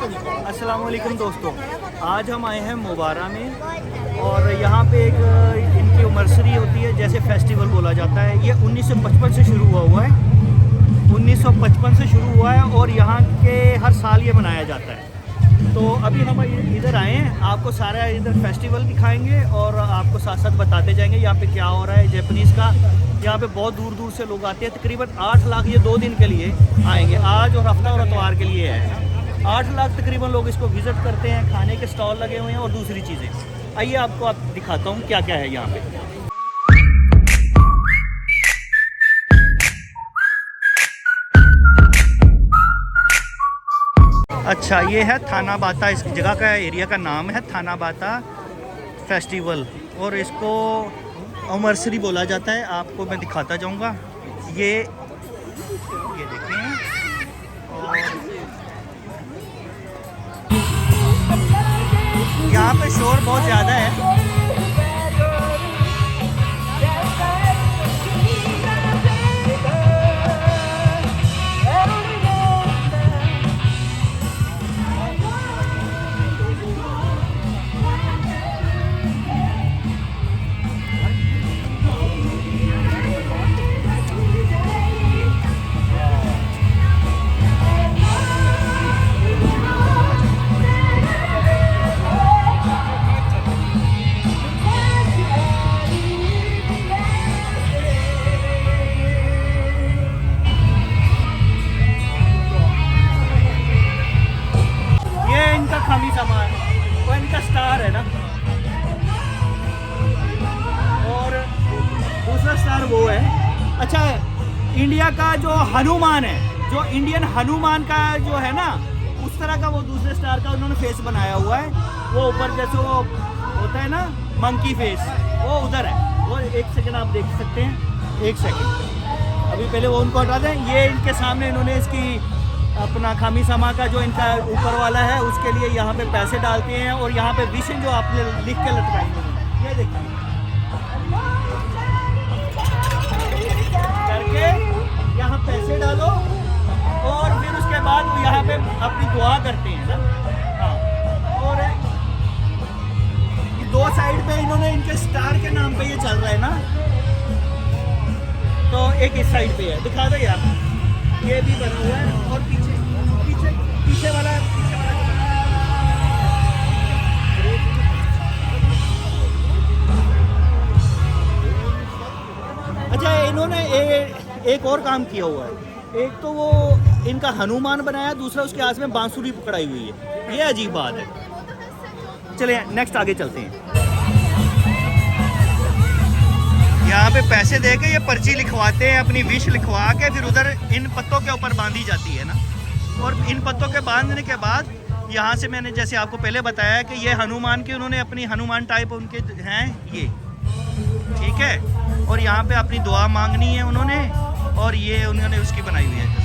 अस्सलाम वालेकुम दोस्तों, आज हम आए हैं मुबारा में और यहाँ पे एक इनकी नर्सरी होती है, जैसे फेस्टिवल बोला जाता है। ये 1955 से शुरू हुआ है, 1955 से शुरू हुआ है और यहाँ के हर साल ये मनाया जाता है। तो अभी हम इधर आए हैं, आपको सारा इधर फेस्टिवल दिखाएंगे और आपको साथ साथ बताते जाएंगे यहाँ पे क्या हो रहा है। जैपनीज़ का यहाँ पे बहुत दूर दूर से लोग आते हैं, तकरीबन 8 लाख ये 2 दिन के लिए आएंगे। आज और हफ्ता और इतवार के लिए है। 8 लाख तकरीबन लोग इसको विज़िट करते हैं। खाने के स्टॉल लगे हुए हैं और दूसरी चीज़ें। आइए आपको दिखाता हूँ क्या क्या है यहाँ पे। अच्छा, ये है थाना बाता, इस जगह का एरिया का नाम है थाना बाता फेस्टिवल और इसको अमरसरी बोला जाता है। आपको मैं दिखाता जाऊंगा। ये देखें, और यहाँ पे शोर बहुत ज़्यादा है। खामी सामान वो इनका स्टार है ना, और दूसरा स्टार वो है। अच्छा, इंडिया का जो हनुमान है, जो इंडियन हनुमान का जो है ना, उस तरह का वो दूसरे स्टार का उन्होंने फेस बनाया हुआ है। वो ऊपर जैसे वो होता है ना मंकी फेस, वो उधर है। वो एक सेकंड आप देख सकते हैं, एक सेकंड अभी पहले वो उनको हटा दें। ये इनके सामने इन्होंने इसकी अपना खामी समा का जो इनका ऊपर वाला है उसके लिए यहाँ पे पैसे डालते हैं और यहाँ पे विशन जो आपने लिख के लटकाएंगे, ये देखिए करके यहाँ पैसे डालो और फिर उसके बाद वो यहाँ पे अपनी दुआ करते हैं ना। हाँ, और ये 2 साइड पे इन्होंने इनके स्टार के नाम पे ये चल रहा है ना, तो एक इस साइड पे है, दिखा दो यार, ये भी बना हुआ है। और पीछे वाला अच्छा, इन्होंने एक और काम किया हुआ है। एक तो वो इनका हनुमान बनाया, दूसरा उसके हाथ में बांसुरी पकड़ाई हुई है। ये अजीब बात है। चलिए नेक्स्ट आगे चलते हैं। यहाँ पे पैसे दे के ये पर्ची लिखवाते हैं, अपनी विश लिखवा के फिर उधर इन पत्तों के ऊपर बांधी जाती है ना। और इन पत्तों के बांधने के बाद यहाँ से मैंने जैसे आपको पहले बताया कि ये हनुमान की उन्होंने अपनी हनुमान टाइप उनके हैं ये, ठीक है। और यहाँ पे अपनी दुआ मांगनी है उन्होंने, और ये उन्होंने उसकी बनाई हुई है।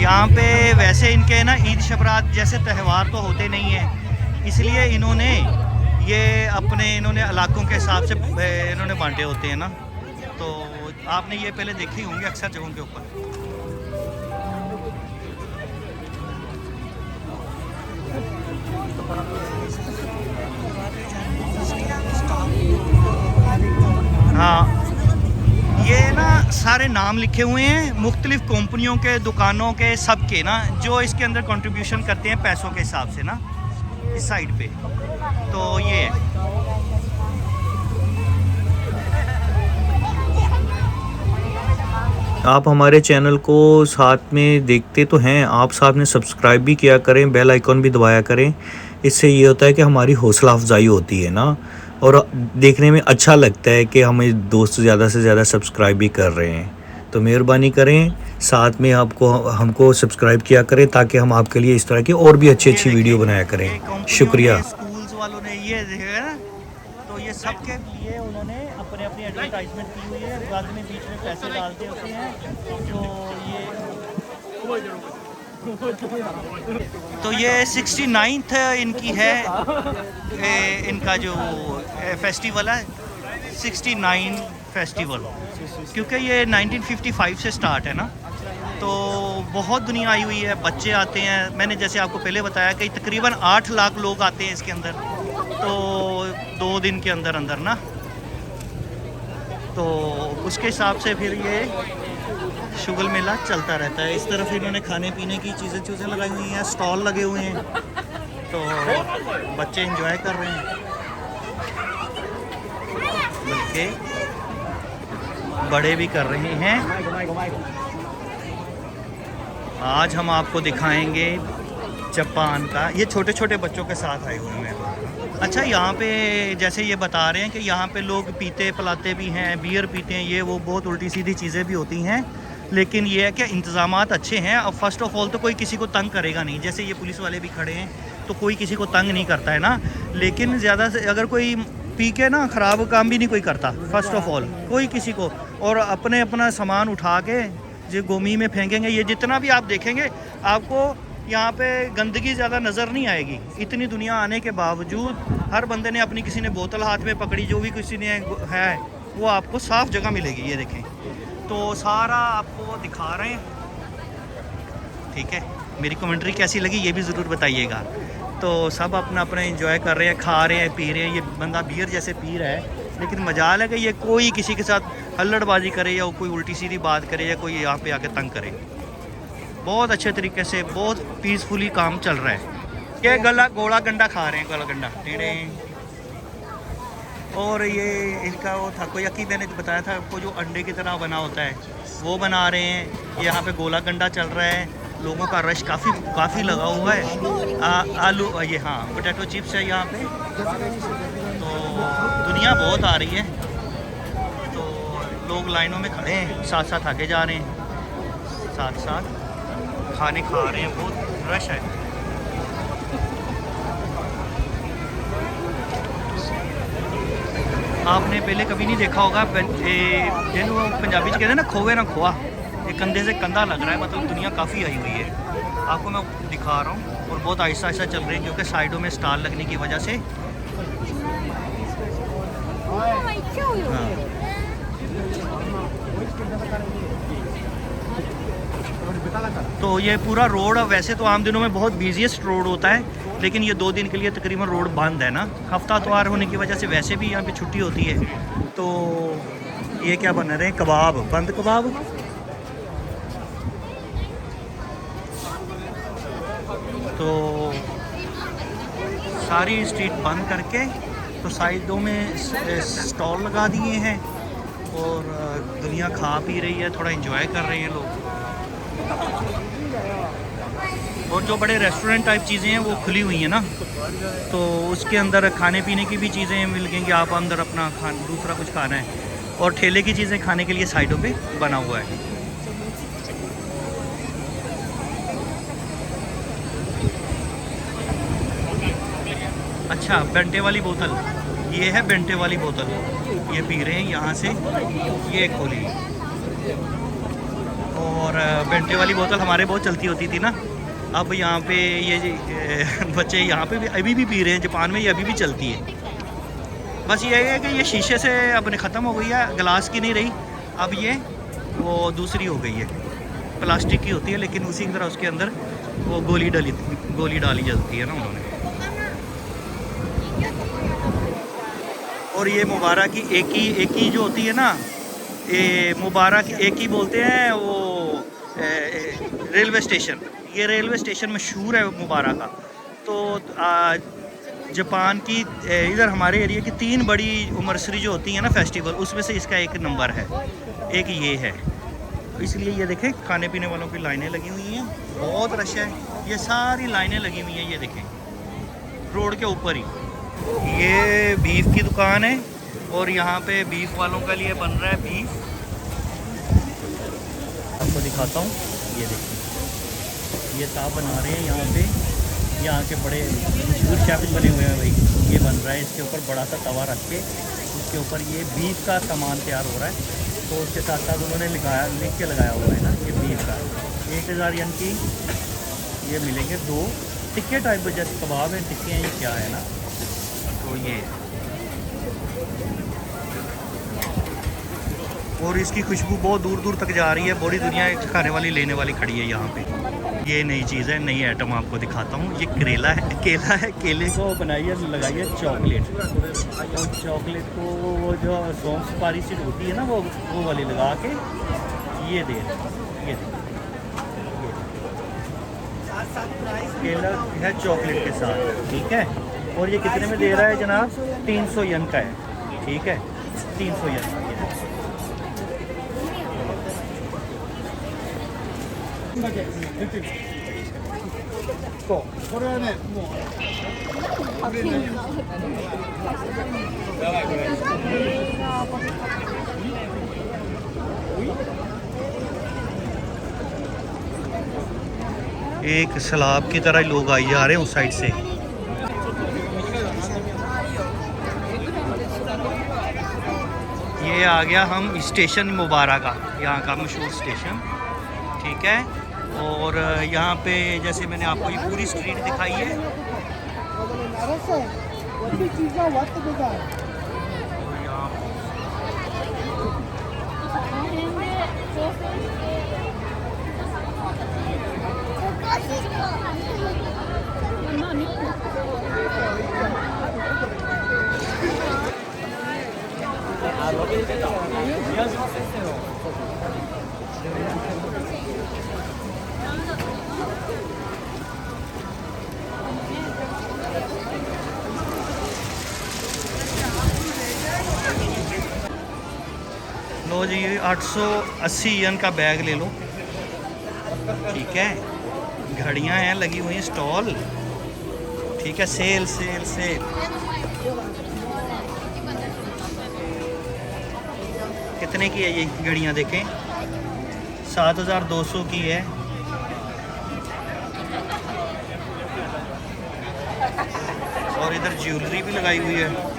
यहाँ पे वैसे इनके ना ईद शबरात जैसे त्यौहार तो होते नहीं हैं, इसलिए इन्होंने ये अपने इलाकों के हिसाब से इन्होंने बांटे होते हैं ना। तो आपने ये पहले देखे होंगे अक्सर जगहों के ऊपर। हाँ, ये ना सारे नाम लिखे हुए हैं मुख्तलिफ कंपनियों के, दुकानों के, सब के ना, जो इसके अंदर कंट्रीब्यूशन करते हैं पैसों के हिसाब से ना, इस साइड पे। तो ये आप हमारे चैनल को साथ में देखते तो हैं, आप साथ में सब्सक्राइब भी किया करें, बेल आइकॉन भी दबाया करें। इससे ये होता है कि हमारी हौसला अफजाई होती है ना, और देखने में अच्छा लगता है कि हमें दोस्त ज़्यादा से ज़्यादा सब्सक्राइब भी कर रहे हैं। तो मेहरबानी करें, साथ में हमको सब्सक्राइब किया करें ताकि हम आपके लिए इस तरह की और भी अच्छी वीडियो बनाया करें। शुक्रिया। स्कूल्स वालों ने ये देखा ना, तो ये सबके लिए उन्होंने अपने अपनी एडवर्टाइजमेंट की हुई है, बाद में बीच में पैसे डालते होते हैं। तो ये 69th इनकी है, इनका जो फेस्टिवल है 69 फेस्टिवल, क्योंकि ये 1955 से स्टार्ट है ना, तो बहुत दुनिया आई हुई है, बच्चे आते हैं। मैंने जैसे आपको पहले बताया कि तकरीबन 8 लाख लोग आते हैं इसके अंदर, तो 2 दिन के अंदर अंदर ना, तो उसके हिसाब से फिर ये शुगल मेला चलता रहता है। इस तरफ इन्होंने खाने पीने की चीज़ें लगाई हुई हैं, स्टॉल लगे हुए हैं, तो बच्चे एंजॉय कर रहे हैं, बल्कि बड़े भी कर रहे हैं। आज हम आपको दिखाएंगे जापान का, ये छोटे छोटे बच्चों के साथ आए हुए हैं। अच्छा, यहाँ पे जैसे ये बता रहे हैं कि यहाँ पे लोग पीते पिलाते भी हैं, बियर पीते हैं, ये वो बहुत उल्टी सीधी चीज़ें भी होती हैं, लेकिन ये है कि इंतज़ामात अच्छे हैं। अब फ़र्स्ट ऑफ़ ऑल तो कोई किसी को तंग करेगा नहीं, जैसे ये पुलिस वाले भी खड़े हैं तो कोई किसी को तंग नहीं करता है ना, लेकिन ज़्यादा से अगर कोई पी के ना ख़राब काम भी नहीं कोई करता, फ़र्स्ट ऑफ़ ऑल कोई किसी को, और अपने अपना सामान उठा के जो गोमी में फेंकेंगे। ये जितना भी आप देखेंगे आपको यहाँ पे गंदगी ज़्यादा नज़र नहीं आएगी। इतनी दुनिया आने के बावजूद हर बंदे ने अपनी, किसी ने बोतल हाथ में पकड़ी, जो भी किसी ने है वो आपको साफ़ जगह मिलेगी। ये देखें, तो सारा आपको दिखा रहे हैं, ठीक है। मेरी कमेंट्री कैसी लगी ये भी ज़रूर बताइएगा। तो सब अपना अपना एंजॉय कर रहे हैं, खा रहे हैं, पी रहे हैं। ये बंदा बियर जैसे पी रहा है, लेकिन मजाल है कि ये कोई किसी के साथ हल्लड़बाजी करे या कोई उल्टी सीधी बात करे या कोई यहाँ पे आके तंग करे। बहुत अच्छे तरीके से, बहुत पीसफुली काम चल रहा है। ये गोला गंडा खा रहे हैं, गोला गंडा टेढ़े। और ये इनका वो था कोई यकी, मैंने बताया था आपको, जो अंडे की तरह बना होता है वो बना रहे हैं। यहाँ पे गोला गंडा चल रहा है, लोगों का रश काफ़ी लगा हुआ है। आलू, ये हाँ पोटैटो चिप्स है यहाँ पे, तो दुनिया बहुत आ रही है, तो लोग लाइनों में खड़े हैं, साथ साथ आगे जा रहे हैं, साथ साथ खाने खा रहे हैं, बहुत रश है। आपने पहले कभी नहीं देखा होगा, जिन्हों पंजाबी कहते हैं ना खोवे ना खोआ, ये कंधे से कंधा लग रहा है, मतलब दुनिया काफ़ी आई हुई है। आपको मैं दिखा रहा हूँ, और बहुत आहिस्ता आहिस्ता चल रही है, क्योंकि साइडों में स्टॉल लगने की वजह से। हाँ। तो ये पूरा रोड, वैसे तो आम दिनों में बहुत बिजीएस्ट रोड होता है, लेकिन ये 2 दिन के लिए तकरीबन रोड बंद है ना, हफ्ता इतवार होने की वजह से वैसे भी यहाँ पे छुट्टी होती है। तो ये क्या बना रहे हैं, कबाब, बंद कबाब। तो सारी स्ट्रीट बंद करके तो साइडों में स्टॉल लगा दिए हैं, और दुनिया खा पी रही है, थोड़ा एंजॉय कर रहे हैं लोग। और जो बड़े रेस्टोरेंट टाइप चीज़ें हैं वो खुली हुई हैं ना, तो उसके अंदर खाने पीने की भी चीज़ें मिल गएंगी, आप अंदर अपना दूसरा कुछ खाना है, और ठेले की चीज़ें खाने के लिए साइडों पे बना हुआ है। अच्छा, बेंटे वाली बोतल, ये है बेंटे वाली बोतल, ये पी रहे हैं यहाँ से, ये खोली। और बेंटे वाली बोतल हमारे बहुत चलती होती थी ना, अब यहाँ पे ये बच्चे यहाँ पे भी अभी भी पी रहे हैं, जापान में ये अभी भी चलती है। बस ये है कि ये शीशे से अब ख़त्म हो गई है, गिलास की नहीं रही, अब ये वो दूसरी हो गई है, प्लास्टिक की होती है, लेकिन उसी की तरह उसके अंदर वो गोली डाली जाती है ना उन्होंने। और ये मुबारक की एक ही जो होती है ना, ये मुबारक एक ही बोलते हैं, वो रेलवे स्टेशन, ये रेलवे स्टेशन मशहूर है मुबारक का। तो जापान की इधर हमारे एरिया की 3 बड़ी उमरसरी जो होती है ना फेस्टिवल, उसमें से इसका एक नंबर है, एक ये है। इसलिए ये देखें, खाने पीने वालों की लाइनें लगी हुई हैं, बहुत रश है, ये सारी लाइनें लगी हुई हैं। ये देखें रोड के ऊपर ही ये बीफ की दुकान है, और यहाँ पे बीफ वालों के लिए बन रहा है बीफ। आपको दिखाता हूँ, ये देखिए, ये ताप बना रहे हैं यहाँ पे यहाँ के बड़े मशहूर शेफ बने हुए हैं भाई। ये बन रहा है, इसके ऊपर बड़ा सा तवा रख के उसके ऊपर ये बीफ का सामान तैयार हो रहा है। तो उसके साथ साथ उन्होंने लिख के लगाया हुआ है ना ये बीफ का 1000 यन की ये मिलेंगे 2 टिक्के टाइप जैसे कबाब हैं, टिक्के हैं, ये क्या है ना। तो ये और इसकी खुशबू बहुत दूर दूर तक जा रही है। बड़ी दुनिया खाने वाली लेने वाली खड़ी है यहाँ पे। ये नई चीज़ है, नई आइटम आपको दिखाता हूँ। ये करेला है, केला है, केले को बनाई है, लगाई है चॉकलेट। और चॉकलेट को वो जो सौंफ सुपारी सी होती है ना वो वाली लगा के ये दे ये केला है चॉकलेट के साथ, ठीक है। और ये कितने में दे रहा है जनाब? 300 यन का है, ठीक है, 300 यन का। एक सलाब की तरह लोग आई जा रहे हैं उस साइड से। ये आ गया हम स्टेशन मुबारक का, यहाँ का मशहूर स्टेशन, ठीक है। और यहाँ पे जैसे मैंने आपको ये पूरी स्ट्रीट दिखाई है। लो जी 880 यन का बैग ले लो, ठीक है। घड़ियां हैं लगी हुई हैं, स्टॉल, ठीक है। Sale sale sale. कितने की है ये घड़ियां? देखें 7200 की है। और इधर ज्वेलरी भी लगाई हुई है।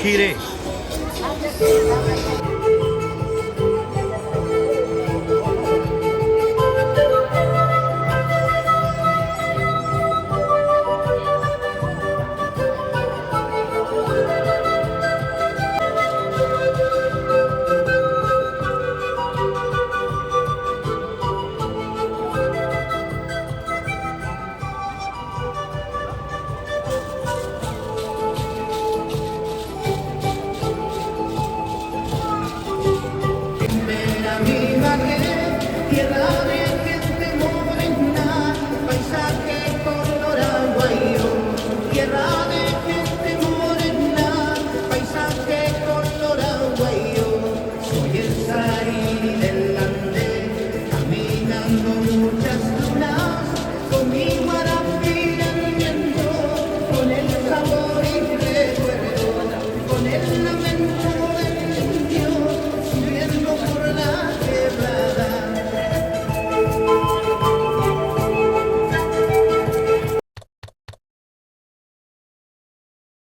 खीरे con el